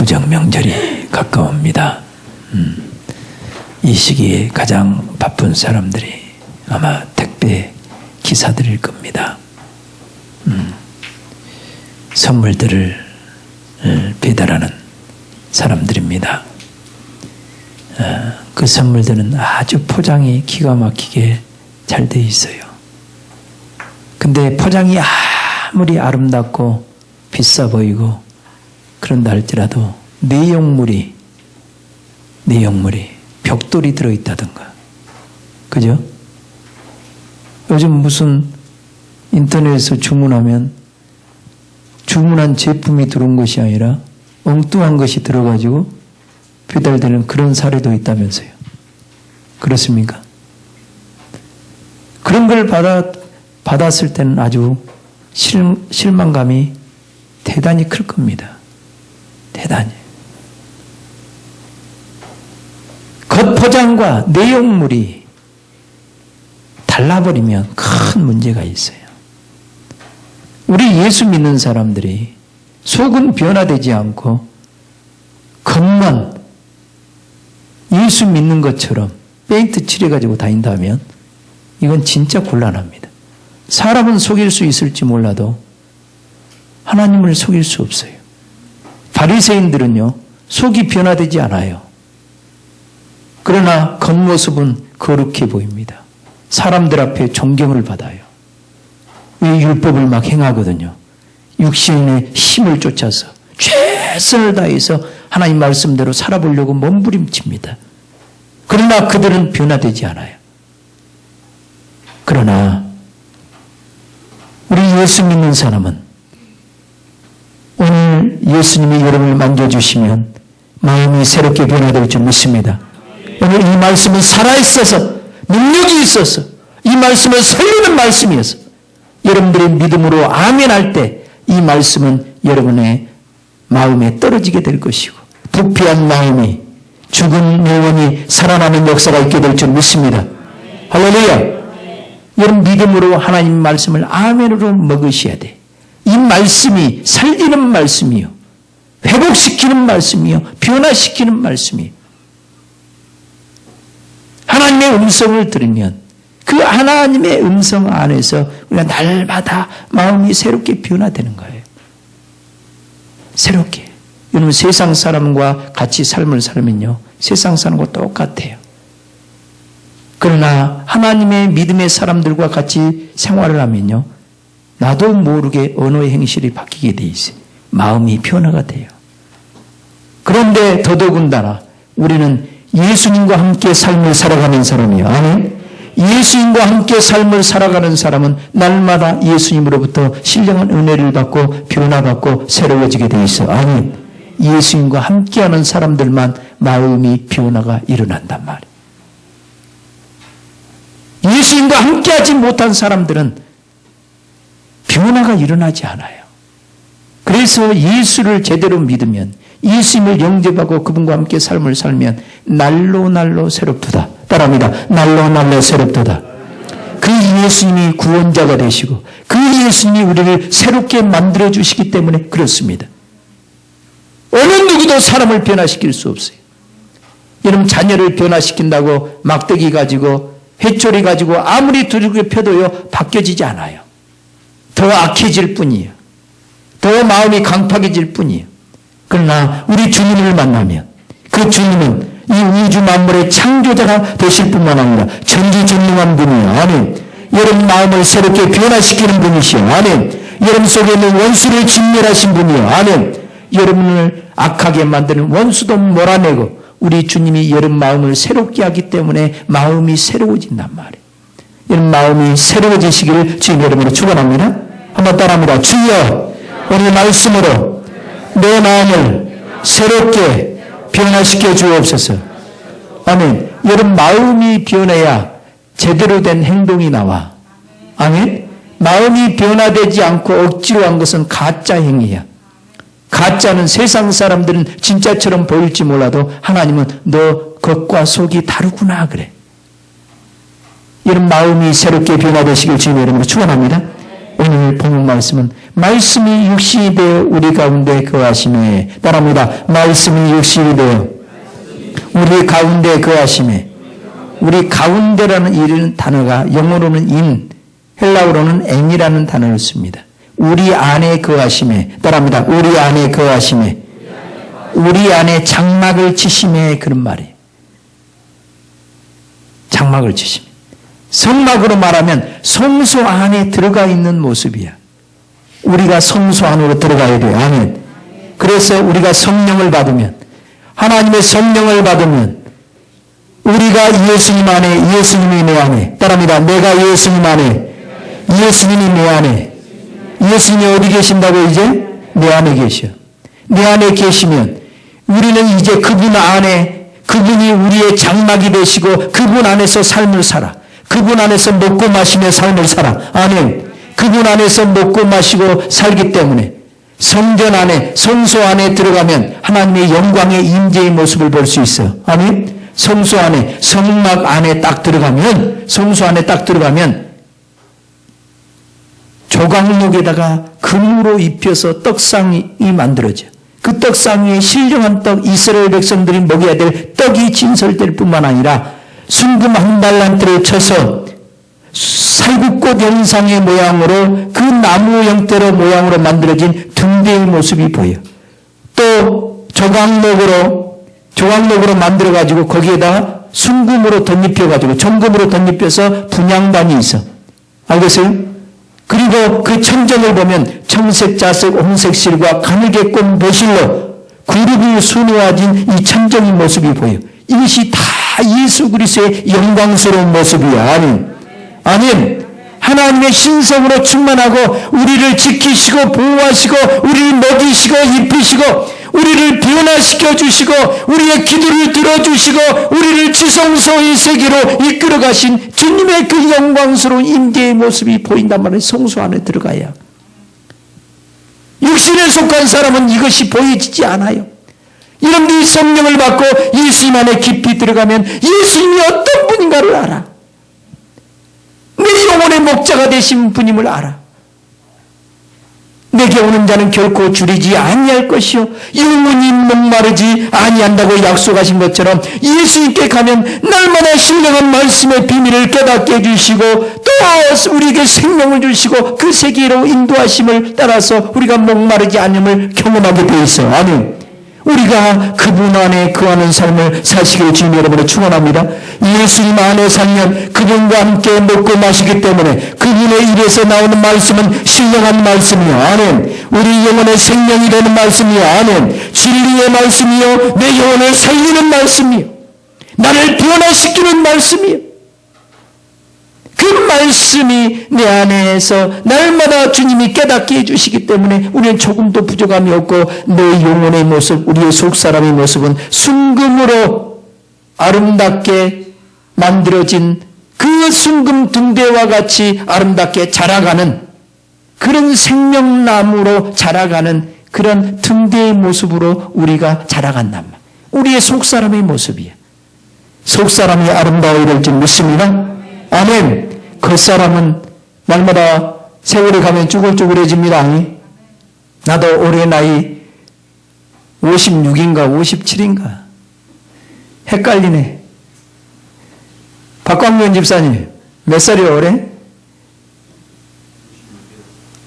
구정 명절이 가까웁니다. 이 시기에 가장 바쁜 사람들이 아마 택배 기사들일 겁니다. 선물들을 배달하는 사람들입니다. 그 선물들은 아주 포장이 기가 막히게 잘 돼 있어요. 근데 포장이 아무리 아름답고 비싸 보이고 그런다 할지라도 내용물이 벽돌이 들어있다든가, 그죠? 요즘 무슨 인터넷에서 주문하면 주문한 제품이 들어온 것이 아니라 엉뚱한 것이 들어가지고 배달되는 그런 사례도 있다면서요. 그렇습니까? 그런 걸 받았을 때는 아주 실망감이 대단히 클 겁니다. 대단히. 겉포장과 내용물이 달라버리면 큰 문제가 있어요. 우리 예수 믿는 사람들이 속은 변화되지 않고 겉만 예수 믿는 것처럼 페인트 칠해가지고 다닌다면 이건 진짜 곤란합니다. 사람은 속일 수 있을지 몰라도 하나님을 속일 수 없어요. 바리새인들은요, 속이 변화되지 않아요. 그러나 겉모습은 거룩해 보입니다. 사람들 앞에 존경을 받아요. 이 율법을 막 행하거든요. 육신의 힘을 쫓아서 최선을 다해서 하나님 말씀대로 살아보려고 몸부림칩니다. 그러나 그들은 변화되지 않아요. 그러나 우리 예수 믿는 사람은 오늘 예수님이 여러분을 만져주시면 마음이 새롭게 변화될 줄 믿습니다. 오늘 이 말씀은 살아있어서 능력이 있어서 이 말씀은 살리는 말씀이어서 여러분들의 믿음으로 아멘 할 때 이 말씀은 여러분의 마음에 떨어지게 될 것이고 부패한 마음이 죽은 영혼이 살아나는 역사가 있게 될 줄 믿습니다. 할렐루야. 여러분 믿음으로 하나님 말씀을 아멘으로 먹으셔야 돼. 이 말씀이 살리는 말씀이요, 회복시키는 말씀이요, 변화시키는 말씀이요. 하나님의 음성을 들으면 그 하나님의 음성 안에서 우리가 날마다 마음이 새롭게 변화되는 거예요. 새롭게. 여러분 세상 사람과 같이 삶을 살면요, 세상 사람과 똑같아요. 그러나 하나님의 믿음의 사람들과 같이 생활을 하면요, 나도 모르게 언어의 행실이 바뀌게 돼 있어요. 마음이 변화가 돼요. 그런데 더더군다나 우리는 예수님과 함께 삶을 살아가는 사람이에요. 아멘. 예수님과 함께 삶을 살아가는 사람은 날마다 예수님으로부터 신령한 은혜를 받고 변화받고 새로워지게 돼 있어요. 아멘. 예수님과 함께하는 사람들만 마음이 변화가 일어난단 말이에요. 예수님과 함께하지 못한 사람들은 변화가 일어나지 않아요. 그래서 예수를 제대로 믿으면, 예수님을 영접하고 그분과 함께 삶을 살면 날로 새롭도다. 따라합니다. 날로 새롭도다. 그 예수님이 구원자가 되시고 그 예수님이 우리를 새롭게 만들어주시기 때문에 그렇습니다. 어느 누구도 사람을 변화시킬 수 없어요. 여러분 자녀를 변화시킨다고 막대기 가지고 회초리 가지고 아무리 두들겨 펴도요 바뀌어지지 않아요. 더 악해질 뿐이에요. 더 마음이 강팍해질 뿐이에요. 그러나 우리 주님을 만나면 그 주님은 이 우주 만물의 창조자가 되실 뿐만 아니라 전지전능한 분이에요. 아멘. 여러분 마음을 새롭게 변화시키는 분이시요. 아멘. 여러분 속에 있는 원수를 진멸하신 분이요. 아멘. 여러분을 악하게 만드는 원수도 몰아내고 우리 주님이 여러분 마음을 새롭게 하기 때문에 마음이 새로워진단 말이에요. 여러분 마음이 새로워지시기를 주님 여러분으로 축원합니다. 한번 따라합니다. 주여 오늘 말씀으로 내 마음을 새롭게 변화시켜 주옵소서. 아멘. 여러분 마음이 변해야 제대로 된 행동이 나와. 아멘. 마음이 변화되지 않고 억지로 한 것은 가짜 행위야. 가짜는 세상 사람들은 진짜처럼 보일지 몰라도 하나님은 너 겉과 속이 다르구나 그래. 이런 마음이 새롭게 변화되시길 주님 여러분으로 축원합니다. 오늘 본문 말씀은 말씀이 육신이 되어 우리 가운데 거하심에, 따라합니다. 말씀이 육신이 되어 우리 가운데 거하심에. 우리 가운데라는 이 단어가 영어로는 in, 헬라어로는 en이라는 단어를 씁니다. 우리 안에 거하심에, 따라합니다. 우리 안에 거하심에, 우리 안에 장막을 치심에, 그런 말이에요. 장막을 치심. 성막으로 말하면 성소 안에 들어가 있는 모습이야. 우리가 성소 안으로 들어가야 돼요. 아멘. 그래서 우리가 성령을 받으면, 하나님의 성령을 받으면 우리가 예수님 안에, 예수님이 내 안에, 따라합니다. 내가 예수님 안에, 예수님이 내 안에. 예수님이 어디 계신다고? 이제 내 안에 계셔. 내 안에 계시면 우리는 이제 그분 안에, 그분이 우리의 장막이 되시고 그분 안에서 삶을 살아. 그분 안에서 먹고 마시며 삶을 살아. 아멘. 그분 안에서 먹고 마시고 살기 때문에 성전 안에, 성소 안에 들어가면 하나님의 영광의 임재의 모습을 볼 수 있어요. 아멘. 성소 안에, 성막 안에 딱 들어가면, 성소 안에 딱 들어가면 조각목에다가 금으로 입혀서 떡상이 만들어져. 그 떡상 위에 신령한 떡, 이스라엘 백성들이 먹여야 될 떡이 진설될 뿐만 아니라 순금 한 달란트를 쳐서 살구꽃 형상의 모양으로, 그 나무 형태로 모양으로 만들어진 등대의 모습이 보여. 또 조각목으로 만들어가지고 거기에다가 순금으로 덧입혀가지고, 정금으로 덧입혀서 분향단이 있어. 알겠어요? 그리고 그 천정을 보면 청색, 자색, 홍색 실과 가늘게 꼰 배실로 그룹이 수놓아진 이 천정의 모습이 보여. 이것이 다 예수 그리스도의 영광스러운 모습이야. 아멘. 아멘. 하나님의 신성으로 충만하고 우리를 지키시고 보호하시고 우리를 먹이시고 입히시고 우리를 변화시켜 주시고 우리의 기도를 들어주시고 우리를 지성소의 세계로 이끌어 가신 주님의 그 영광스러운 임재의 모습이 보인단 말이에요. 성소 안에 들어가야. 육신에 속한 사람은 이것이 보이지 않아요. 여러분들이 성령을 받고 예수님 안에 깊이 들어가면 예수님이 어떤 분인가를 알아. 내 영혼의 목자가 되신 분임을 알아. 내게 오는 자는 결코 줄이지 아니할 것이요 영원히 목마르지 아니한다고 약속하신 것처럼 예수님께 가면 날마다 신령한 말씀의 비밀을 깨닫게 해주시고 또 우리에게 생명을 주시고 그 세계로 인도하심을 따라서 우리가 목마르지 않음을 경험하게 되어 있어요. 아멘. 우리가 그분 안에 거하는 삶을 사시기를 주님 여러분을 축원합니다. 예수님 안에 살면 그분과 함께 먹고 마시기 때문에 그분의 입에서 나오는 말씀은 신령한 말씀이요. 아멘. 우리 영혼의 생명이 되는 말씀이요. 아멘. 진리의 말씀이요. 내 영혼을 살리는 말씀이요. 나를 변화시키는 말씀이요. 그 말씀이 내 안에서 날마다 주님이 깨닫게 해주시기 때문에 우리는 조금도 부족함이 없고 내 영혼의 모습, 우리의 속사람의 모습은 순금으로 아름답게 만들어진 그 순금 등대와 같이 아름답게 자라가는 그런 생명나무로 자라가는 그런 등대의 모습으로 우리가 자라간단 말이에요. 우리의 속사람의 모습이에요. 속사람이 아름다워야 될 줄 믿습니다. 아멘. 겉사람은 날마다 세월이 가면 쭈글쭈글해집니다. 나도 올해 나이 56인가 57인가 헷갈리네. 박광면 집사님 몇 살이에요 올해?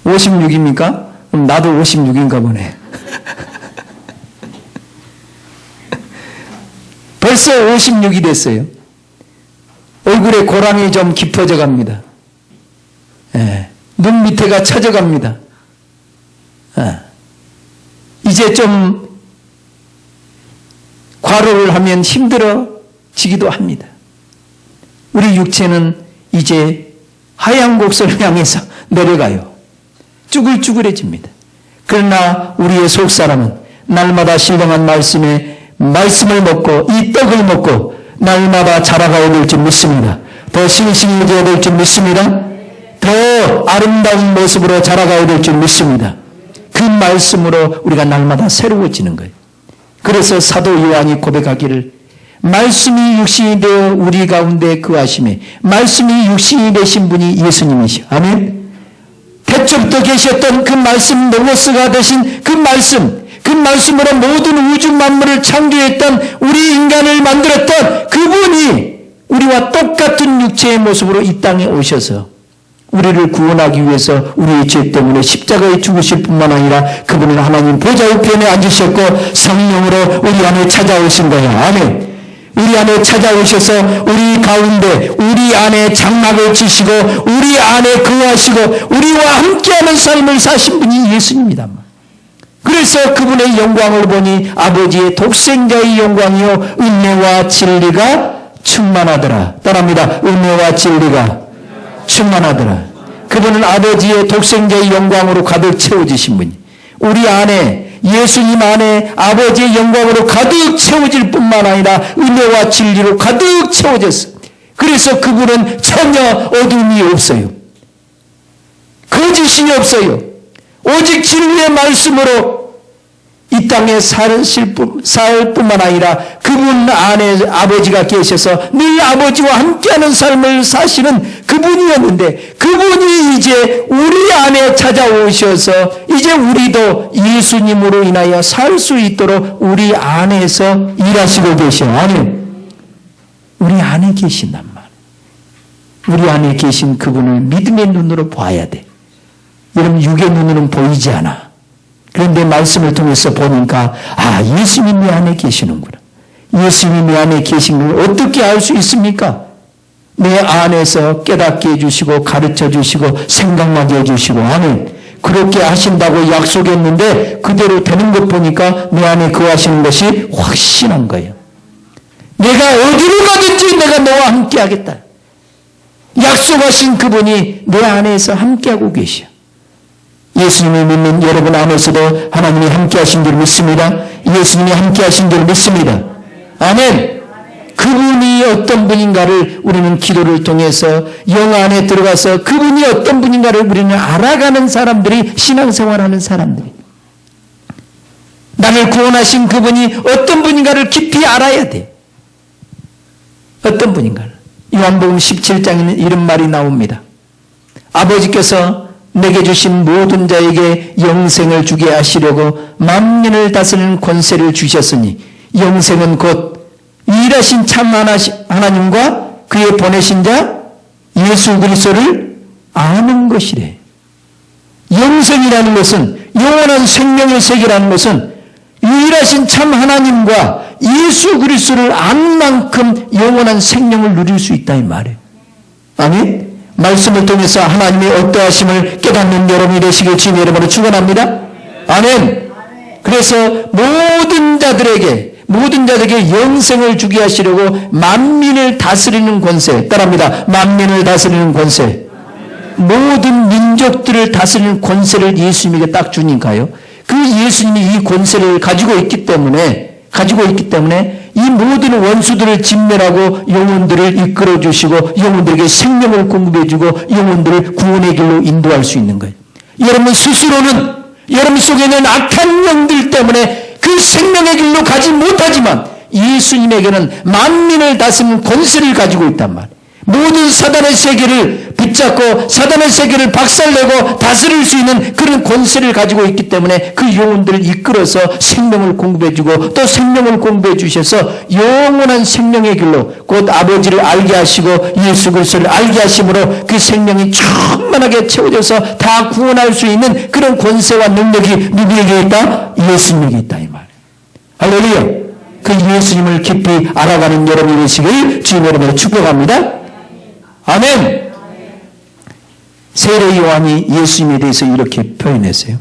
56입니까? 그럼 나도 56인가 보네. 벌써 56이 됐어요. 얼굴에 고랑이 좀 깊어져 갑니다. 예, 눈 밑에가 처져갑니다. 이제 좀 과로를 하면 힘들어지기도 합니다. 우리 육체는 이제 하얀 곡선을 향해서 내려가요. 쭈글쭈글해집니다. 그러나 우리의 속사람은 날마다 신령한 말씀을 먹고 이 떡을 먹고 날마다 자라가야 될 줄 믿습니다. 더 싱싱해져야 될 줄 믿습니다. 더 아름다운 모습으로 자라가야 될 줄 믿습니다. 그 말씀으로 우리가 날마다 새로워지는 거예요. 그래서 사도 요한이 고백하기를 말씀이 육신이 되어 우리 가운데 거하심에 말씀이 육신이 되신 분이 예수님이시오. 아멘. 태초부터 계셨던 그 말씀, 노고스가 되신 그 말씀으로 모든 우주 만물을 창조했던 우리 인간을 만들었던 그분이 우리와 똑같은 육체의 모습으로 이 땅에 오셔서 우리를 구원하기 위해서 우리의 죄 때문에 십자가에 죽으실 뿐만 아니라 그분은 하나님 보좌 우편에 앉으셨고 성령으로 우리 안에 찾아오신 거예요. 아멘. 우리 안에 찾아오셔서 우리 가운데 우리 안에 장막을 치시고 우리 안에 거하시고 우리와 함께하는 삶을 사신 분이 예수님이다. 그래서 그분의 영광을 보니 아버지의 독생자의 영광이요 은혜와 진리가 충만하더라. 따라합니다. 은혜와 진리가 충만하더라. 그분은 아버지의 독생자의 영광으로 가득 채워지신 분이 우리 안에 예수님 안에 아버지의 영광으로 가득 채워질 뿐만 아니라 은혜와 진리로 가득 채워졌어요. 그래서 그분은 전혀 어둠이 없어요. 거짓이 없어요. 오직 진리의 말씀으로 이 땅에 살 뿐만 아니라 그분 안에 아버지가 계셔서 늘 아버지와 함께하는 삶을 사시는 그분이었는데 그분이 이제 우리 안에 찾아오셔서 이제 우리도 예수님으로 인하여 살 수 있도록 우리 안에서 일하시고 계셔요. 아멘. 우리 안에 계신단 말이에요. 우리 안에 계신 그분을 믿음의 눈으로 봐야 돼. 여러분 육의 눈으로는 보이지 않아. 그런데 말씀을 통해서 보니까 예수님이 내 안에 계시는구나. 예수님이 내 안에 계신 걸 어떻게 알 수 있습니까? 내 안에서 깨닫게 해주시고 가르쳐 주시고 생각나게 해주시고 아멘. 그렇게 하신다고 약속했는데 그대로 되는 것 보니까 내 안에 거하시는 것이 확신한 거예요. 내가 어디로 가든지 내가 너와 함께 하겠다. 약속하신 그분이 내 안에서 함께하고 계셔. 예수님을 믿는 여러분 안에서도 하나님이 함께하신 줄 믿습니다. 예수님이 함께하신 줄 믿습니다. 아멘. 그분이 어떤 분인가를 우리는 기도를 통해서 영 안에 들어가서 그분이 어떤 분인가를 우리는 알아가는 사람들이 신앙생활하는 사람들이 나를 구원하신 그분이 어떤 분인가를 깊이 알아야 돼. 어떤 분인가를. 요한복음 17장에는 이런 말이 나옵니다. 아버지께서 내게 주신 모든 자에게 영생을 주게 하시려고 만민을 다스리는 권세를 주셨으니 영생은 곧 일하신 참 하나님과 그의 보내신 자 예수 그리스도를 아는 것이래. 영생이라는 것은 영원한 생명의 세계라는 것은 유일하신 참 하나님과 예수 그리스도를 아는 만큼 영원한 생명을 누릴 수 있다 이 말이에요. 아멘. 말씀을 통해서 하나님의 어떠하심을 깨닫는 여러분이 되시길 주님의 이름으로 축원합니다. 아멘. 그래서 모든 자들에게 영생을 주게 하시려고 만민을 다스리는 권세. 따라합니다. 만민을 다스리는 권세. 모든 민족들을 다스리는 권세를 예수님에게 딱 주니까요. 그 예수님이 이 권세를 가지고 있기 때문에 이 모든 원수들을 진멸하고 영혼들을 이끌어 주시고 영혼들에게 생명을 공급해 주고 영혼들을 구원의 길로 인도할 수 있는 거예요. 여러분 스스로는 여러분 속에 있는 악한 영들 때문에 그 생명의 길로 가지 못하지만 예수님에게는 만민을 다스리는 권세를 가지고 있단 말이에요. 모든 사단의 세계를 붙잡고 사단의 세계를 박살내고 다스릴 수 있는 그런 권세를 가지고 있기 때문에 그 영혼들을 이끌어서 생명을 공급해주고 또 생명을 공급해 주셔서 영원한 생명의 길로 곧 아버지를 알게 하시고 예수 그리스도를 알게 하심으로 그 생명이 충만하게 채워져서 다 구원할 수 있는 그런 권세와 능력이 누구에게 있다? 예수님에게 있다 이 말. 할렐루야. 그 예수님을 깊이 알아가는 여러분이 되시길 주님의 이름으로 축복합니다. 아멘. 세례 요한이 예수님에 대해서 이렇게 표현했어요.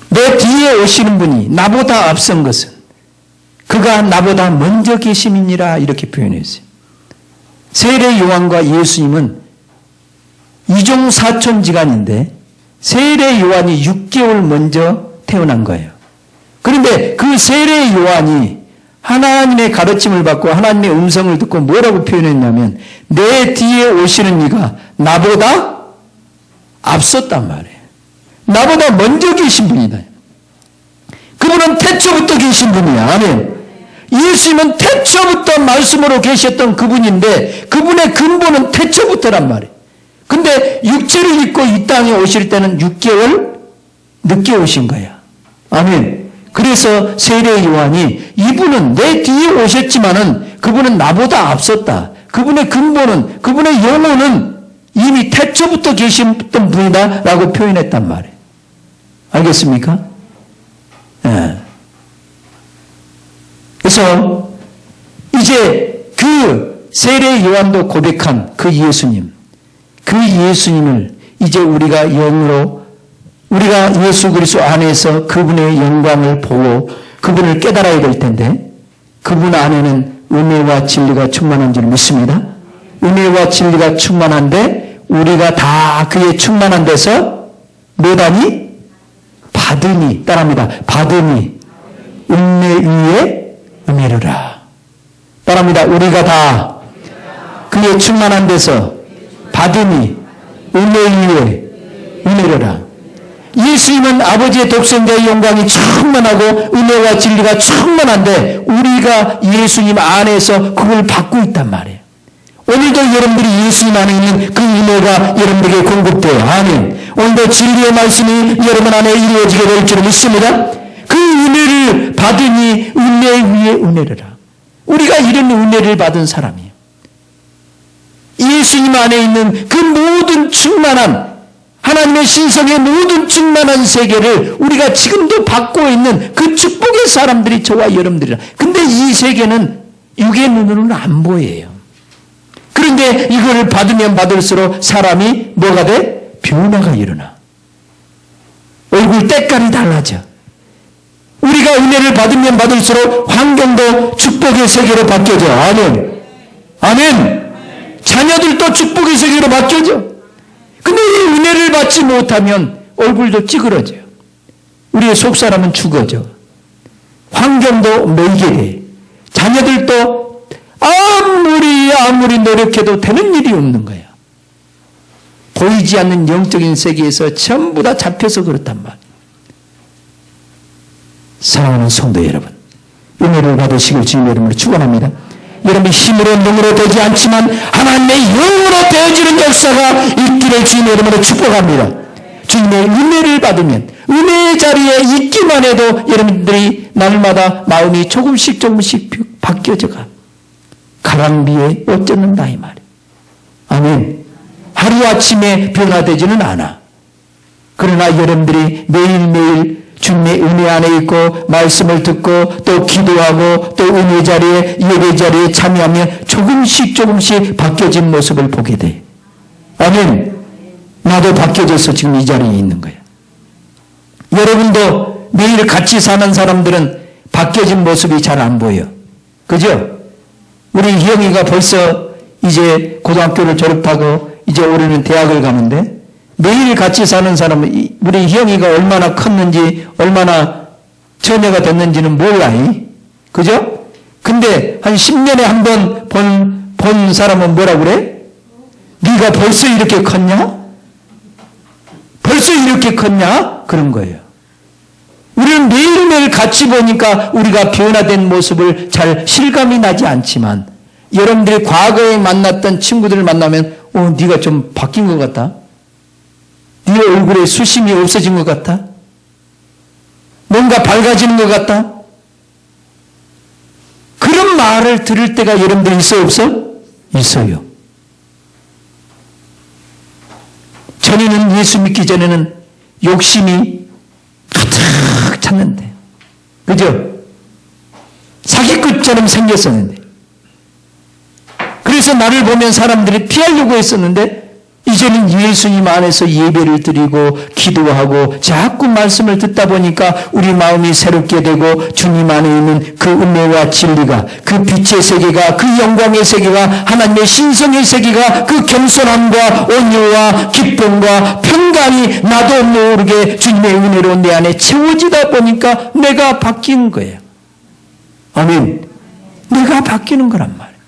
내 뒤에 오시는 분이 나보다 앞선 것은 그가 나보다 먼저 계심이니라 이렇게 표현했어요. 세례 요한과 예수님은 이종 사촌지간인데 세례 요한이 6개월 먼저 태어난 거예요. 그런데 그 세례 요한이 하나님의 가르침을 받고 하나님의 음성을 듣고 뭐라고 표현했냐면 내 뒤에 오시는 이가 나보다 앞섰단 말이에요. 나보다 먼저 계신 분이다. 그분은 태초부터 계신 분이야. 아멘. 예수님은 태초부터 말씀으로 계셨던 그분인데 그분의 근본은 태초부터란 말이에요. 근데 육체를 입고 이 땅에 오실 때는 6개월 늦게 오신 거야. 아멘. 그래서 세례 요한이 이분은 내 뒤에 오셨지만은 그분은 나보다 앞섰다. 그분의 근본은, 그분의 영혼은 이미 태초부터 계셨던 분이다 라고 표현했단 말이에요. 알겠습니까? 예. 그래서 이제 그 세례 요한도 고백한 그 예수님, 그 예수님을 이제 우리가 영으로 우리가 예수 그리스도 안에서 그분의 영광을 보고 그분을 깨달아야 될 텐데 그분 안에는 은혜와 진리가 충만한 줄 믿습니다. 은혜와 진리가 충만한데 우리가 다 그의 충만한 데서 뭐다니? 받으니, 따라합니다. 받으니 은혜 위에 은혜로라. 따라합니다. 우리가 다 그의 충만한 데서 받으니 은혜 위에 은혜로라. 예수님은 아버지의 독생자의 영광이 충만하고 은혜와 진리가 충만한데 우리가 예수님 안에서 그걸 받고 있단 말이에요. 오늘도 여러분들이 예수님 안에 있는 그 은혜가 여러분에게 공급돼요. 아멘. 오늘도 진리의 말씀이 여러분 안에 이루어지게 될 줄 믿습니다. 그 은혜를 받으니 은혜 위에 은혜로라. 우리가 이런 은혜를 받은 사람이에요. 예수님 안에 있는 그 모든 충만한 하나님의 신성의 모든 충만한 세계를 우리가 지금도 받고 있는 그 축복의 사람들이 저와 여러분들이라. 근데 이 세계는 육의 눈으로는 안 보여요. 그런데 이거를 받으면 받을수록 사람이 뭐가 돼? 변화가 일어나. 얼굴 때깔이 달라져. 우리가 은혜를 받으면 받을수록 환경도 축복의 세계로 바뀌어져. 아멘. 아멘. 자녀들도 축복의 세계로 바뀌어져. 근데 이 은혜를 받지 못하면 얼굴도 찌그러져요. 우리의 속사람은 죽어져. 환경도 매이게 돼. 자녀들도 아무리 노력해도 되는 일이 없는 거야. 보이지 않는 영적인 세계에서 전부 다 잡혀서 그렇단 말이에요. 사랑하는 성도 여러분, 은혜를 받으시길 주님 이름으로 축원합니다. 여러분이 힘으로 능으로 되지 않지만 하나님의 영으로 되어지는 역사가 있기를 주님의 이름으로 축복합니다. 주님의 은혜를 받으면 은혜의 자리에 있기만 해도 여러분들이 날마다 마음이 조금씩 바뀌어져가. 가랑비에 옷 젖는다 이 말이에요. 아멘. 하루아침에 변화되지는 않아. 그러나 여러분들이 매일매일 주님의 은혜 안에 있고 말씀을 듣고 또 기도하고 또 은혜 자리에 예배 자리에 참여하면 조금씩 바뀌어진 모습을 보게 돼. 아멘. 나도 바뀌어져서 지금 이 자리에 있는 거야. 여러분도 매일 같이 사는 사람들은 바뀌어진 모습이 잘 안 보여. 그죠? 우리 희영이가 벌써 이제 고등학교를 졸업하고 이제 올해는 대학을 가는데 매일 같이 사는 사람은 우리 희영이가 얼마나 컸는지 얼마나 처녀가 됐는지는 몰라. 그죠? 근데 한 10년에 한 번 본 사람은 뭐라 그래? 네가 벌써 이렇게 컸냐? 벌써 이렇게 컸냐? 그런 거예요. 우리는 매일매일 같이 보니까 우리가 변화된 모습을 잘 실감이 나지 않지만 여러분들이 과거에 만났던 친구들을 만나면 네가 좀 바뀐 것 같다. 네 얼굴에 수심이 없어진 것 같다. 뭔가 밝아지는 것 같다. 그런 말을 들을 때가 여러분들 있어 없어? 있어요. 전에는 예수 믿기 전에는 욕심이 가득 찼는데, 그죠? 사기꾼처럼 생겼었는데, 그래서 나를 보면 사람들이 피하려고 했었는데 이제는 예수님 안에서 예배를 드리고 기도하고 자꾸 말씀을 듣다 보니까 우리 마음이 새롭게 되고 주님 안에 있는 그 은혜와 진리가, 그 빛의 세계가, 그 영광의 세계가, 하나님의 신성의 세계가, 그 겸손함과 온유와 기쁨과 평강이 나도 모르게 주님의 은혜로 내 안에 채워지다 보니까 내가 바뀌는 거예요. 아멘. 내가 바뀌는 거란 말이에요.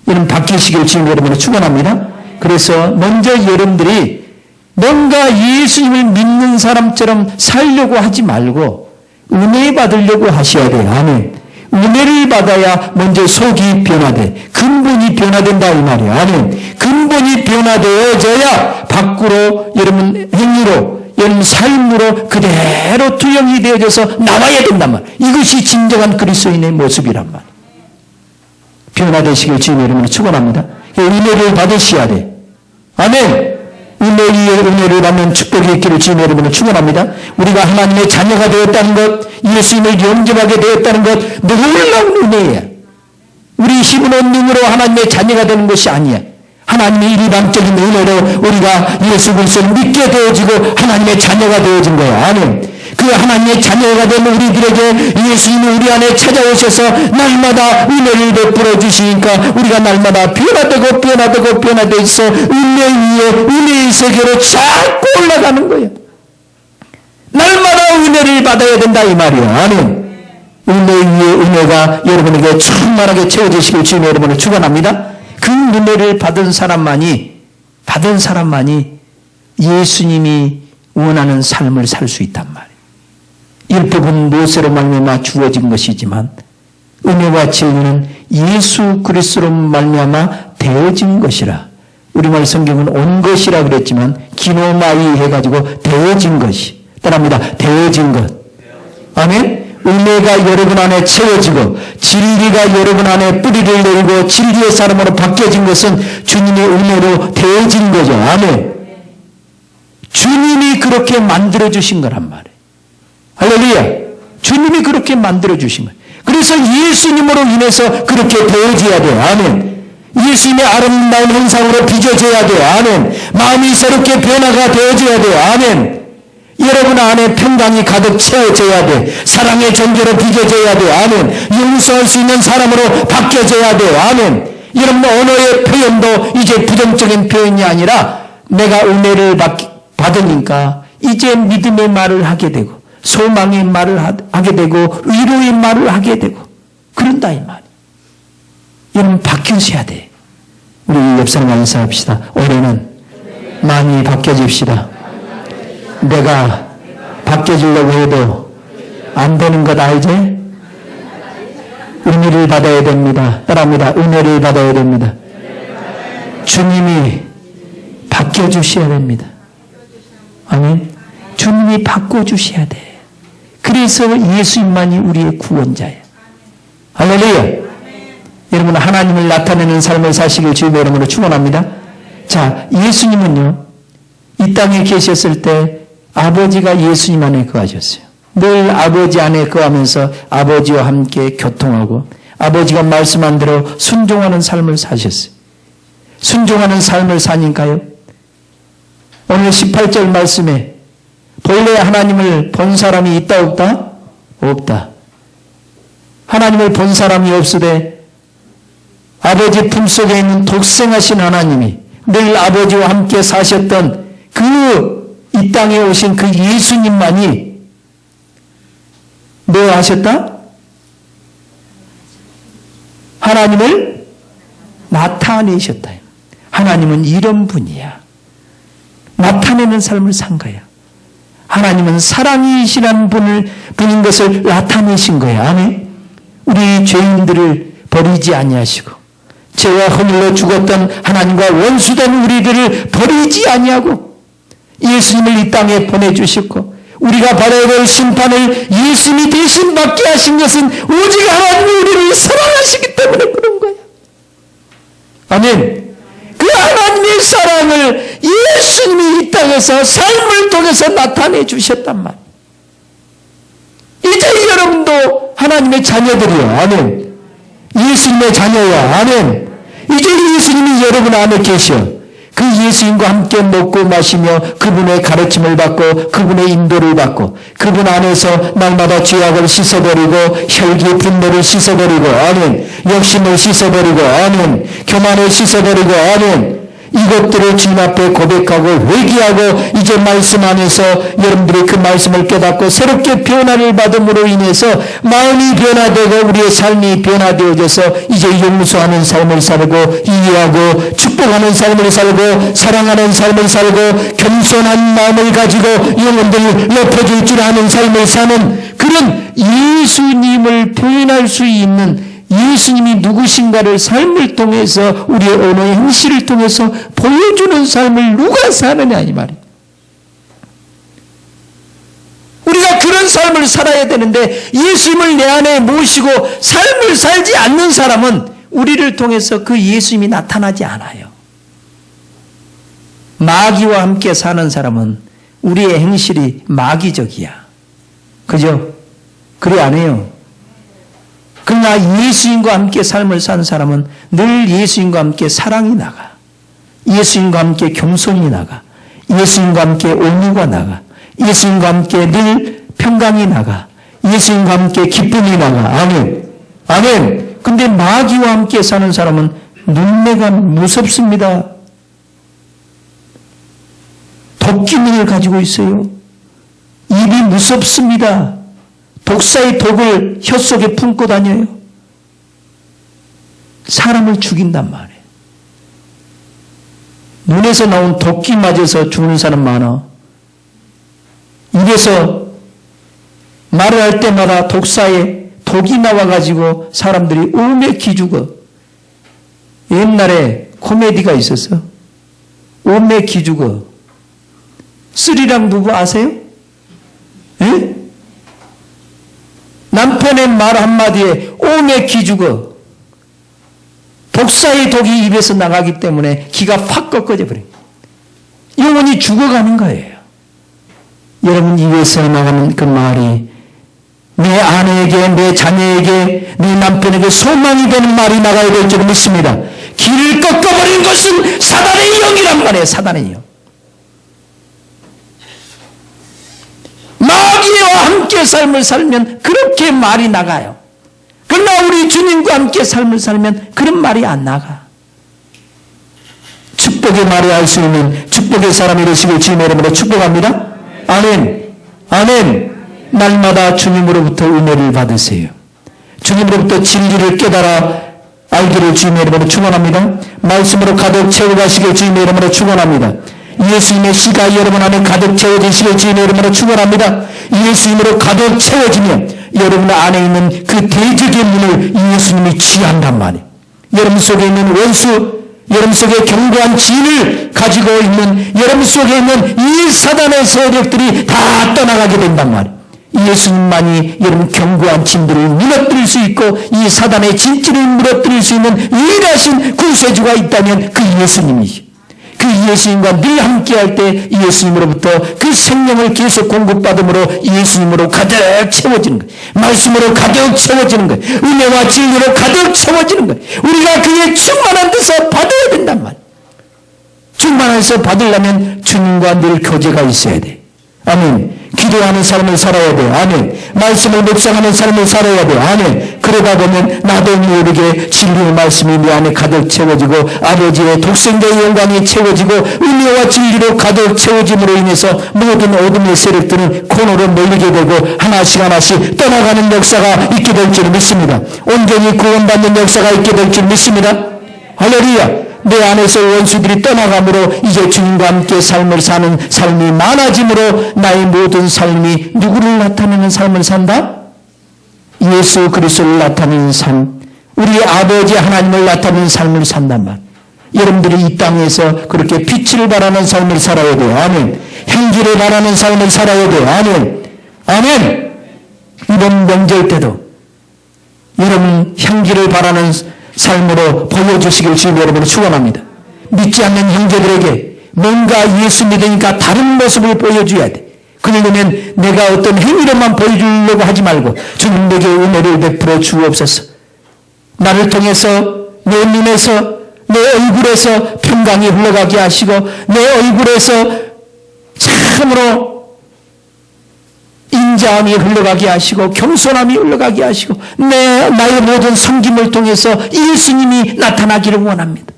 여러분 바뀌시길 주님 여러분을 축원합니다. 그래서 먼저 여러분들이 뭔가 예수님을 믿는 사람처럼 살려고 하지 말고 은혜 받으려고 하셔야 돼요. 아멘. 은혜를 받아야 먼저 속이 변화돼. 근본이 변화된다 이 말이야. 아멘. 근본이 변화되어져야 밖으로 여러분 행위로 여러분 삶으로 그대로 투영이 되어져서 나와야 된단 말이야. 이것이 진정한 그리스도인의 모습이란 말이야. 변화되시길 주님 이름으로 축원합니다. 은혜를 받으셔야 돼. 아멘. 은혜를 받는 축복이 있기를 주님의 이름으로 축원합니다. 우리가 하나님의 자녀가 되었다는 것, 예수님을 영접하게 되었다는 것, 놀라운 은혜예요. 우리 힘으로 능으로 하나님의 자녀가 되는 것이 아니야. 하나님의 일방적인 은혜로 우리가 예수 그리스도를 믿게 되어지고 하나님의 자녀가 되어진 거야. 아멘. 그 하나님의 자녀가 된 우리들에게 예수님이 우리 안에 찾아오셔서 날마다 은혜를 베풀어 주시니까 우리가 날마다 변화되어서 은혜 위에 은혜의 세계로 자꾸 올라가는 거예요. 날마다 은혜를 받아야 된다 이 말이에요. 아멘. 은혜 위에 은혜가 여러분에게 충만하게 채워지시길 주님의 여러분을 축원합니다. 그 은혜를 받은 사람만이 예수님이 원하는 삶을 살 수 있단 말이에요. 율법은 모세로 말미암아 주어진 것이지만 은혜와 진리는 예수 그리스도로 말미암아 되어진 것이라. 우리말 성경은 온 것이라 그랬지만 기노마이 해가지고 되어진 것이 따라합니다. 되어진 것. 아멘. 은혜가 여러분 안에 채워지고 진리가 여러분 안에 뿌리를 내리고 진리의 사람으로 바뀌어진 것은 주님의 은혜로 되어진 거죠. 아멘. 주님이 그렇게 만들어주신 거란 말이에요. 할렐루야. 주님이 그렇게 만들어주신 거예요. 그래서 예수님으로 인해서 그렇게 되어져야 돼요. 아멘. 예수님의 아름다운 형상으로 빚어져야 돼요. 아멘. 마음이 새롭게 변화가 되어져야 돼요. 아멘. 여러분 안에 평강이 가득 채워져야 돼. 사랑의 존재로 빚어져야 돼요. 아멘. 용서할 수 있는 사람으로 바뀌어져야 돼요. 아멘. 여러분 언어의 표현도 이제 부정적인 표현이 아니라 내가 은혜를 받으니까 이제 믿음의 말을 하게 되고 소망의 말을 하게 되고 위로의 말을 하게 되고 그런다 이 말이에요. 여러분 바뀌어져야 돼. 우리 옆 사람과 인사합시다. 올해는 많이 바뀌어집시다. 내가 바뀌어지려고 해도 안 되는 것 알지? 은혜를 받아야 됩니다. 따라합니다. 은혜를 받아야 됩니다. 주님이 바뀌어주셔야 됩니다. 아멘. 주님이 바꿔주셔야 돼. 그래서 예수님만이 우리의 구원자예요. 할렐루야. 여러분 하나님을 나타내는 삶을 사시길 주님의 이름으로 축원합니다. 자, 예수님은요 이 땅에 계셨을 때 아버지가 예수님 안에 거하셨어요. 늘 아버지 안에 거하면서 아버지와 함께 교통하고 아버지가 말씀한 대로 순종하는 삶을 사셨어요. 순종하는 삶을 사니까요. 오늘 18절 말씀에 본래 하나님을 본 사람이 있다 없다? 없다. 하나님을 본 사람이 없으되 아버지 품속에 있는 독생하신 하나님이 늘 아버지와 함께 사셨던 그 이 땅에 오신 그 예수님만이 뭐 하셨다? 하나님을 나타내셨다. 하나님은 이런 분이야. 나타내는 삶을 산 거야. 하나님은 사랑이시라는 분인 것을 나타내신 거야. 아멘. 우리 죄인들을 버리지 아니하시고 죄와 허물로 죽었던 하나님과 원수된 우리들을 버리지 아니하고 예수님을 이 땅에 보내주셨고 우리가 받아야 될 심판을 예수님이 대신 받게 하신 것은 오직 하나님이 우리를 사랑하시기 때문에 그런 거야. 아멘. 그 하나님의 사랑을 예수님이 이 땅에서 삶을 통해서 나타내 주셨단 말이에요. 이제 여러분도 하나님의 자녀들이요. 아멘. 예수님의 자녀야. 아멘. 이제 예수님이 여러분 안에 계셔. 그 예수님과 함께 먹고 마시며 그분의 가르침을 받고 그분의 인도를 받고 그분 안에서 날마다 죄악을 씻어버리고 혈기 분노를 씻어버리고 아멘. 욕심을 씻어버리고 아멘. 교만을 씻어버리고 아멘. 이것들을 주님 앞에 고백하고 회개하고 이제 말씀 안에서 여러분들이 그 말씀을 깨닫고 새롭게 변화를 받음으로 인해서 마음이 변화되고 우리의 삶이 변화되어져서 이제 용서하는 삶을 살고 이해하고 축복하는 삶을 살고 사랑하는 삶을 살고 겸손한 마음을 가지고 영혼들을 높여줄 줄 아는 삶을 사는 그 그런 예수님을 표현할 수 있는 예수님이 누구신가를 삶을 통해서 우리의 언어의 행실을 통해서 보여주는 삶을 누가 사느냐 이 말이에요. 우리가 그런 삶을 살아야 되는데 예수님을 내 안에 모시고 삶을 살지 않는 사람은 우리를 통해서 그 예수님이 나타나지 않아요. 마귀와 함께 사는 사람은 우리의 행실이 마귀적이야. 그죠? 그래 안 해요? 그러나 예수님과 함께 삶을 사는 사람은 늘 예수님과 함께 사랑이 나가. 예수님과 함께 겸손이 나가. 예수님과 함께 온유가 나가. 예수님과 함께 늘 평강이 나가. 예수님과 함께 기쁨이 나가. 아멘. 아멘. 근데 마귀와 함께 사는 사람은 눈매가 무섭습니다. 독기능을 가지고 있어요. 입이 무섭습니다. 독사의 독을 혀속에 품고 다녀요. 사람을 죽인단 말이에요. 눈에서 나온 독기 맞아서 죽는 사람 많아. 입에서 말을 할 때마다 독사의 독이 나와가지고 사람들이 오맥히 죽어. 옛날에 코미디가 있었어. 오맥히 죽어. 스리랑 부부 아세요? 예? 남편의 말 한마디에 오맥히 죽어. 독사의 독이 입에서 나가기 때문에 기가 확 꺾어져 버려요. 영혼이 죽어가는 거예요. 여러분 입에서 나가는 그 말이 내 아내에게, 내 자녀에게, 내 남편에게 소망이 되는 말이 나가야 될 줄 믿습니다. 길을 꺾어버린 것은 사단의 영이란 말이에요. 사단의 영. 마귀와 함께 삶을 살면 그렇게 말이 나가요. 그러나 우리 주님과 함께 삶을 살면 그런 말이 안 나가. 축복의 말을 할 수 있는 축복의 사람이 되시길 주님의 이름으로 축복합니다. 아멘. 아멘. 날마다 주님으로부터 은혜를 받으세요. 주님으로부터 진리를 깨달아 알기를 주님의 이름으로 축원합니다. 말씀으로 가득 채워가시길 주님의 이름으로 축원합니다. 예수님의 씨가 여러분 안에 가득 채워지시길 주님의 이름으로 축원합니다. 예수님으로 가득 채워지며 여러분 안에 있는 그 대적의 문을 예수님이 취한단 말이에요. 여러분 속에 있는 원수, 여러분 속에 견고한 진을 가지고 있는 여러분 속에 있는 이 사단의 세력들이 다 떠나가게 된단 말이에요. 예수님만이 여러분 견고한 진들을 무너뜨릴 수 있고 이 사단의 진지를 무너뜨릴 수 있는 유일하신 구세주가 있다면 그 예수님이죠. 그 예수님과 늘 함께할 때 예수님으로부터 그 생명을 계속 공급받음으로 예수님으로 가득 채워지는 거예요. 말씀으로 가득 채워지는 거예요. 은혜와 진리로 가득 채워지는 거예요. 우리가 그의 충만한 데서 받아야 된단 말이에요. 충만해서 받으려면 주님과 늘 교제가 있어야 돼. 아멘. 기도하는 삶을 살아야 돼요. 아멘. 말씀을 묵상하는 삶을 살아야 돼요. 아멘. 그러다 보면 나도 모르게 진리의 말씀이 내 안에 가득 채워지고 아버지의 독생자의 영광이 채워지고 은혜와 진리로 가득 채워짐으로 인해서 모든 어둠의 세력들은 코너로 몰리게 되고 하나씩 하나씩 떠나가는 역사가 있게 될 줄 믿습니다. 온전히 구원받는 역사가 있게 될 줄 믿습니다. 할렐루야. 내 안에서 원수들이 떠나감으로 이제 주님과 함께 삶을 사는 삶이 많아짐으로 나의 모든 삶이 누구를 나타내는 삶을 산다? 예수 그리스도를 나타내는 삶, 우리 아버지 하나님을 나타내는 삶을 산단 말. 여러분들이 이 땅에서 그렇게 빛을 발하는 삶을 살아야 돼요. 아멘. 향기를 발하는 삶을 살아야 돼요. 아멘. 아멘. 이번 명절 때도 여러분 향기를 발하는 삶으로 보여주시길 주님 여러분을 축원합니다. 믿지 않는 형제들에게 뭔가 예수 믿으니까 다른 모습을 보여줘야 돼. 그러려면 내가 어떤 행위로만 보여주려고 하지 말고 주님 내게 은혜를 베풀어 주옵소서. 나를 통해서 내 눈에서 내 얼굴에서 평강이 흘러가게 하시고 내 얼굴에서 참으로 인자함이 흘러가게 하시고 겸손함이 흘러가게 하시고 나의 모든 섬김을 통해서 예수님이 나타나기를 원합니다.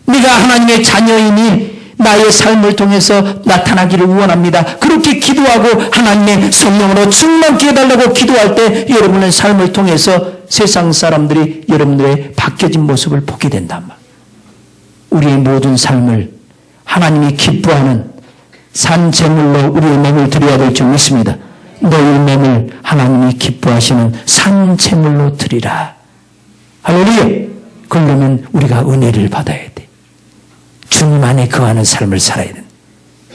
네가 하나님의 자녀이니 나의 삶을 통해서 나타나기를 원합니다. 그렇게 기도하고 하나님의 성령으로 충만케 해달라고 기도할 때 여러분의 삶을 통해서 세상 사람들이 여러분들의 바뀌어진 모습을 보게 된단 말이에요. 우리의 모든 삶을 하나님이 기뻐하는 산 제물로 우리의 몸을 드려야 될 줄 믿습니다. 내 열매를 하나님이 기뻐하시는 산채물로 드리라. 할렐루야. 그러려면 우리가 은혜를 받아야 돼. 주님 안에 거하는 삶을 살아야 돼.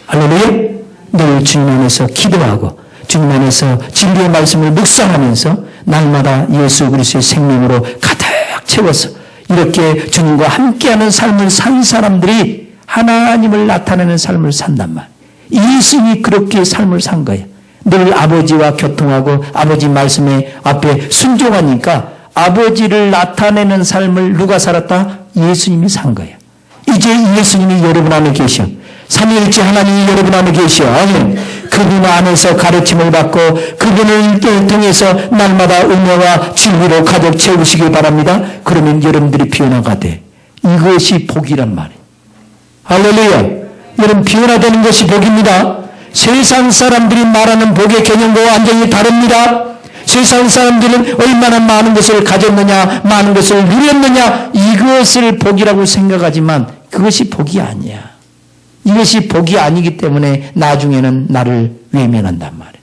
할렐루야. 늘 주님 안에서 기도하고 주님 안에서 진리의 말씀을 묵상하면서 날마다 예수 그리스도의 생명으로 가득 채워서 이렇게 주님과 함께하는 삶을 산 사람들이 하나님을 나타내는 삶을 산단 말이에요. 예수님이 그렇게 삶을 산 거예요. 늘 아버지와 교통하고 아버지 말씀에 앞에 순종하니까 아버지를 나타내는 삶을 누가 살았다? 예수님이 산 거예요. 이제 예수님이 여러분 안에 계셔. 삼위일체 하나님이 여러분 안에 계셔. 아멘. 그분 안에서 가르침을 받고 그분을 통해서 날마다 은혜와 진리로 가득 채우시길 바랍니다. 그러면 여러분들이 변화가 돼. 이것이 복이란 말이에요. 할렐루야. 여러분 변화되는 것이 복입니다. 세상 사람들이 말하는 복의 개념과 완전히 다릅니다. 세상 사람들은 얼마나 많은 것을 가졌느냐, 많은 것을 누렸느냐, 이것을 복이라고 생각하지만 그것이 복이 아니야. 이것이 복이 아니기 때문에 나중에는 나를 외면한단 말이에요.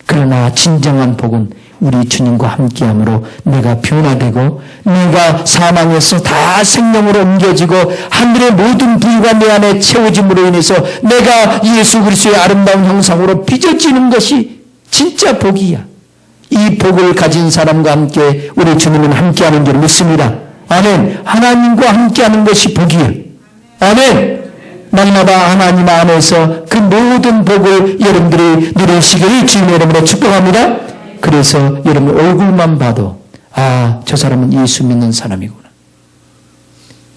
그러나 진정한 복은 우리 주님과 함께함으로 내가 변화되고 내가 사망에서 다 생명으로 옮겨지고 하늘의 모든 부유가 내 안에 채워짐으로 인해서 내가 예수 그리스도의 아름다운 형상으로 빚어지는 것이 진짜 복이야. 이 복을 가진 사람과 함께 우리 주님은 함께하는 줄 믿습니다. 아멘. 하나님과 함께하는 것이 복이에요. 아멘. 날마다 하나님 안에서 그 모든 복을 여러분들이 누리시기를 주님의 이름으로 축복합니다. 그래서 여러분 얼굴만 봐도 저 사람은 예수 믿는 사람이구나.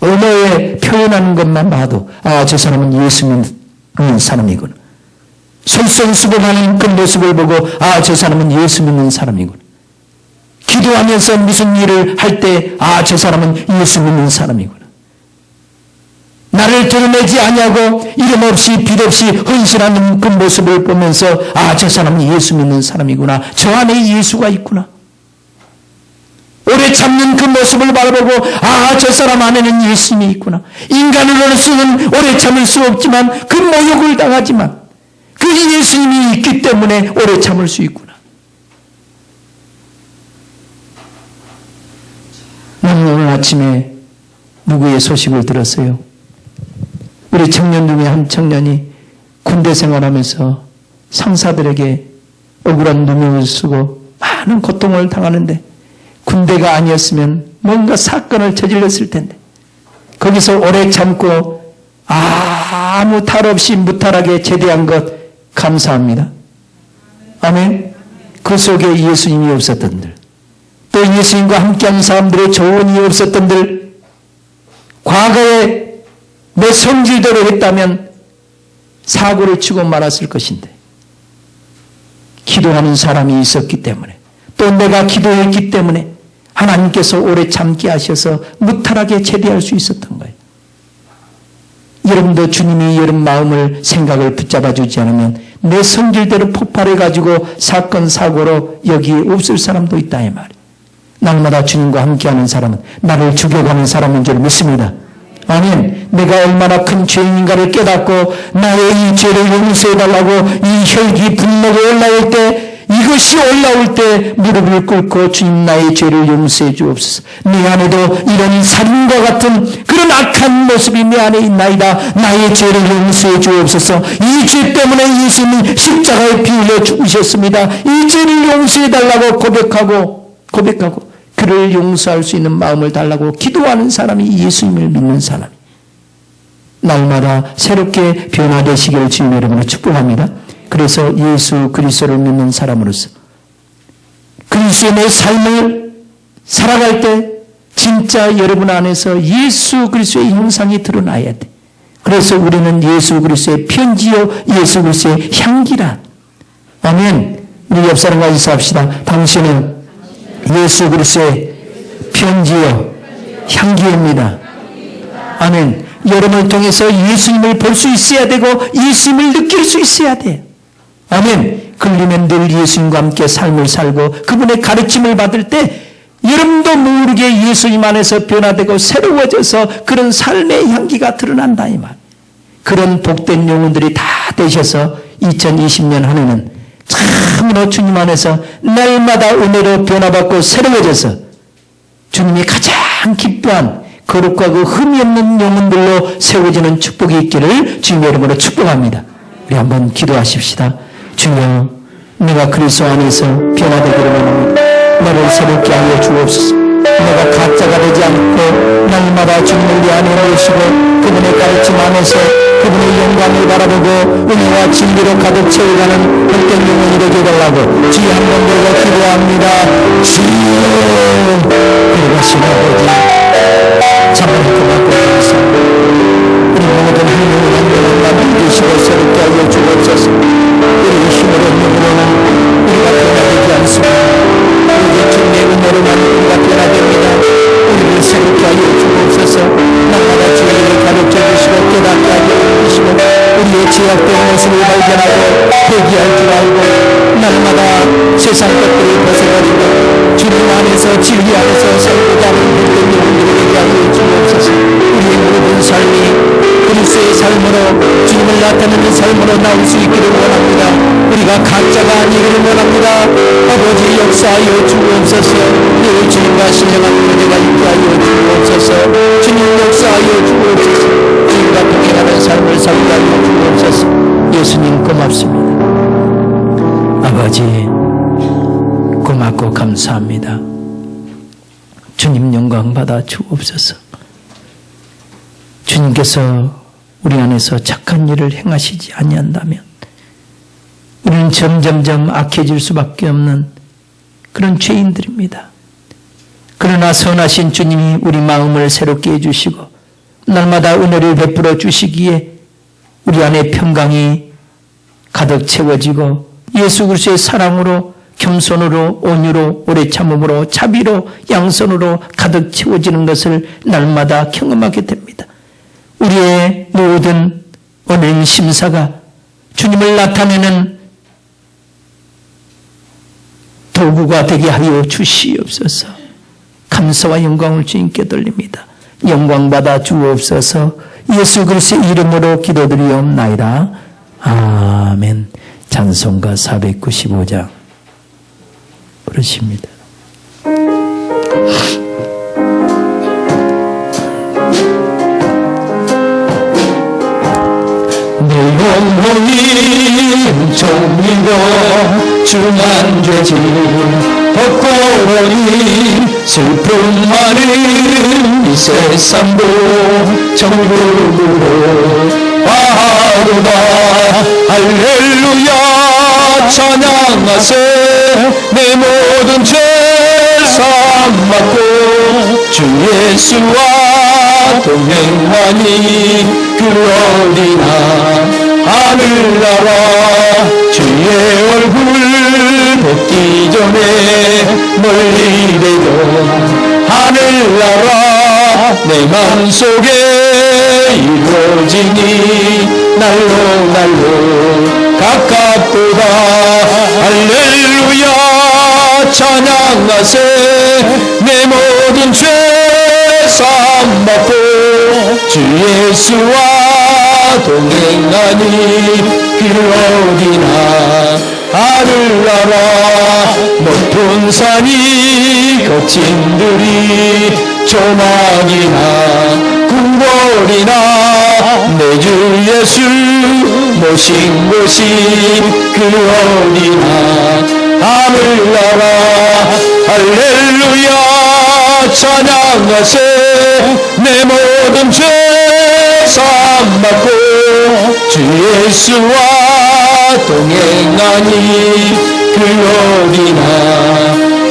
언어에 표현하는 것만 봐도 저 사람은 예수 믿는 사람이구나. 솔선수범하는 그 모습을 보고 저 사람은 예수 믿는 사람이구나. 기도하면서 무슨 일을 할 때 저 사람은 예수 믿는 사람이구나. 나를 드러내지 아니하고 이름 없이 빛 없이 헌신하는 그 모습을 보면서 저 사람은 예수 믿는 사람이구나. 저 안에 예수가 있구나. 오래 참는 그 모습을 바라보고 저 사람 안에는 예수님이 있구나. 인간으로서는 오래 참을 수 없지만 그 모욕을 당하지만 그 예수님이 있기 때문에 오래 참을 수 있구나. 나는 오늘 아침에 누구의 소식을 들었어요. 우리 청년 중에 한 청년이 군대 생활하면서 상사들에게 억울한 누명을 쓰고 많은 고통을 당하는데 군대가 아니었으면 뭔가 사건을 저질렀을 텐데 거기서 오래 참고 아무 탈 없이 무탈하게 제대한 것 감사합니다. 아멘. 그 속에 예수님이 없었던들 또 예수님과 함께하는 사람들의 조언이 없었던들 과거에 내 성질대로 했다면 사고를 치고 말았을 것인데 기도하는 사람이 있었기 때문에 또 내가 기도했기 때문에 하나님께서 오래 참게 하셔서 무탈하게 제대할 수 있었던 거예요. 여러분도 주님이 여러분 마음을 생각을 붙잡아 주지 않으면 내 성질대로 폭발해가지고 사건 사고로 여기에 없을 사람도 있다 이 말이에요. 날마다 주님과 함께하는 사람은 나를 죽여가는 사람인 줄 믿습니다. 아멘. 내가 얼마나 큰 죄인인가를 깨닫고 나의 이 죄를 용서해달라고 이 혈기 분노가 올라올 때 이것이 올라올 때 무릎을 꿇고 주님 나의 죄를 용서해 주옵소서. 내 안에도 이런 살인과 같은 그런 악한 모습이 내 안에 있나이다. 나의 죄를 용서해 주옵소서. 이 죄 때문에 예수님이 십자가에 피 흘려 죽으셨습니다. 이 죄를 용서해 달라고 고백하고 그를 용서할 수 있는 마음을 달라고 기도하는 사람이 예수님을 믿는 사람이 날마다 새롭게 변화되시기를 주님의 이름으로 축복합니다. 그래서 예수 그리스도를 믿는 사람으로서 그리스도의 내 삶을 살아갈 때 진짜 여러분 안에서 예수 그리스도의 형상이 드러나야 돼. 그래서 우리는 예수 그리스도의 편지요 예수 그리스도의 향기라. 아멘. 우리 옆 사람과 인사합시다. 당신은 예수 그리스도의 편지요 향기입니다. 아멘. 여러분을 통해서 예수님을 볼 수 있어야 되고 예수님을 느낄 수 있어야 돼. 아멘. 그러면 늘 예수님과 함께 삶을 살고 그분의 가르침을 받을 때 여러분도 모르게 예수님 안에서 변화되고 새로워져서 그런 삶의 향기가 드러난다 이 말. 그런 복된 영혼들이 다 되셔서 2020년 한 해는 참으로 주님 안에서 날마다 은혜로 변화받고 새로워져서 주님이 가장 기뻐한 거룩과 그 흠이 없는 영혼들로 세워지는 축복이 있기를 주님의 이름으로 축복합니다. 우리 한번 기도하십시다. 주여, 내가 그리스도 안에서 변화되기를 원합니다. 나를 새롭게 하여 주옵소서. 내가 가짜가 되지 않고 날마다 주님을 내 안에 모시고 그분의 가르침 안에서 그분의 영광을 바라보고 은혜와 진리로 가득 채워가는 복된 영혼이 되게 해달라고 주여 한 번 더 기도합니다. 주여, 그러신 아버지 참으로 고맙고 감사합니다. 우리 모든 행동을 한 영혼만 믿으시고 새롭게 하여 주옵소서. 우리의 힘으로 영으로는 우리가 변화되지 않습니다. 우리 주님의 은혜로만 우리가 변화됩니다. 우리를 새롭게 하여 주옵소서. 날마다 주님을 가르쳐 주시고 깨닫게 하여 주시고 우리의 죄악된 모습을 발견하고 회개할 줄 알고 날마다 세상 것들을 벗어버리고 주님 안에서 진리 안에서 살고자 하는 모든 영혼들을 되게 하여 주옵소서. 우리의 모든 삶이 그리스도의 삶으로 주님을 나타내는 삶으로 나올 수 있기를 원합니다. 우리가 가짜가 아니기를 원합니다. 아버지 역사하여 주옵소서. 늘 주님과 신령한 은혜가 있게 하여 주옵소서. 주님 역사하여 주옵소서. 주님과 동행하는 삶을 살게 하여 주옵소서. 예수님 고맙습니다. 아버지 고맙고 감사합니다. 주님 영광 받아 주옵소서. 주님께서 우리 안에서 착한 일을 행하시지 아니한다면 우리는 점점점 악해질 수밖에 없는 그런 죄인들입니다. 그러나 선하신 주님이 우리 마음을 새롭게 해주시고 날마다 은혜를 베풀어 주시기에 우리 안에 평강이 가득 채워지고 예수 그리스도의 사랑으로 겸손으로 온유로 오래 참음으로 자비로 양선으로 가득 채워지는 것을 날마다 경험하게 됩니다. 우리의 모든 오늘 심사가 주님을 나타내는 도구가 되게 하여 주시옵소서. 감사와 영광을 주님께 돌립니다. 영광 받아 주옵소서. 예수 그리스도의 이름으로 기도드리옵나이다. 아멘. 찬송가 495장 부르십니다. 영혼이 종이고 중한 죄짐 벗고 버린 슬픔 많은 이 세상도 천국으로 바로다. 할렐루야 찬양하세. 내 모든 죄 사함 받고 주 예수와 동행하니 그 어디나 하늘나라 주의 얼굴 뵙기 전에 멀리 되던 하늘나라 내 맘속에 이루어지니 날로 날로 가깝도다. 할렐루야 찬양하세. 내 모든 죄 사함 받고 주 예수와 동행하니 길 어디나 하늘나라 높은 산이 거친 들이 조막이나 궁궐이나 내 주 예수 모신 곳이 그 어디나 하늘나라. 할렐루야 찬양하세. 내 모든 죄 사함 받고 주 예수와 동행하니 그 어디나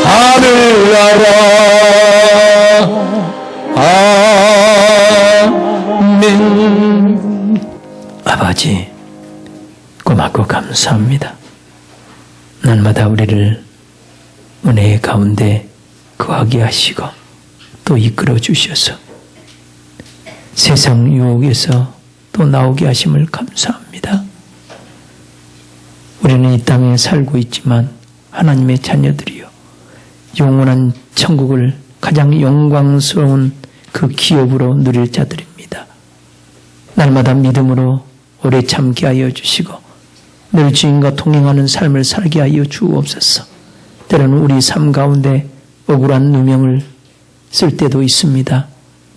하늘나라. 아멘. 아버지 고맙고 감사합니다. 날마다 우리를 은혜의 가운데 거하게 하시고 또 이끌어 주셔서 세상 유혹에서 또 나오게 하심을 감사합니다. 우리는 이 땅에 살고 있지만 하나님의 자녀들이요 영원한 천국을 가장 영광스러운 그 기업으로 누릴 자들입니다. 날마다 믿음으로 오래 참게 하여 주시고 늘 주님과 동행하는 삶을 살게 하여 주옵소서. 때로는 우리 삶 가운데 억울한 누명을 쓸 때도 있습니다.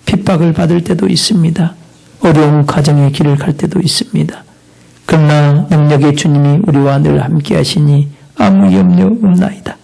핍박을 받을 때도 있습니다. 어려운 가정의 길을 갈 때도 있습니다. 그러나 능력의 주님이 우리와 늘 함께 하시니 아무 염려 없나이다.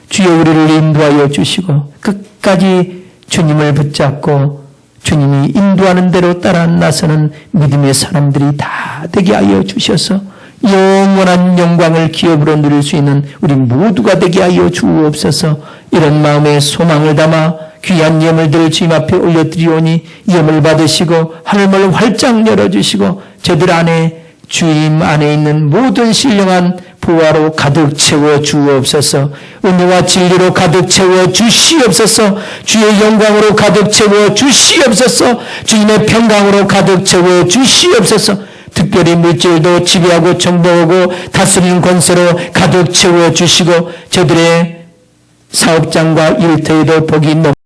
주여 우리를 인도하여 주시고 끝까지 주님을 붙잡고 주님이 인도하는 대로 따라 나서는 믿음의 사람들이 다 되게 하여 주셔서 영원한 영광을 기업으로 누릴 수 있는 우리 모두가 되게 하여 주옵소서. 이런 마음에 소망을 담아 귀한 예물들을 주님 앞에 올려드리오니 예물 받으시고 하늘문을 활짝 열어주시고 저들 안에 주님 안에 있는 모든 신령한 보화로 가득 채워 주옵소서. 은혜와 진리로 가득 채워 주시옵소서. 주의 영광으로 가득 채워 주시옵소서. 주님의 평강으로 가득 채워 주시옵소서. 특별히 물질도 지배하고 정복하고 다스리는 권세로 가득 채워 주시고 저들의 사업장과 일터에도 복이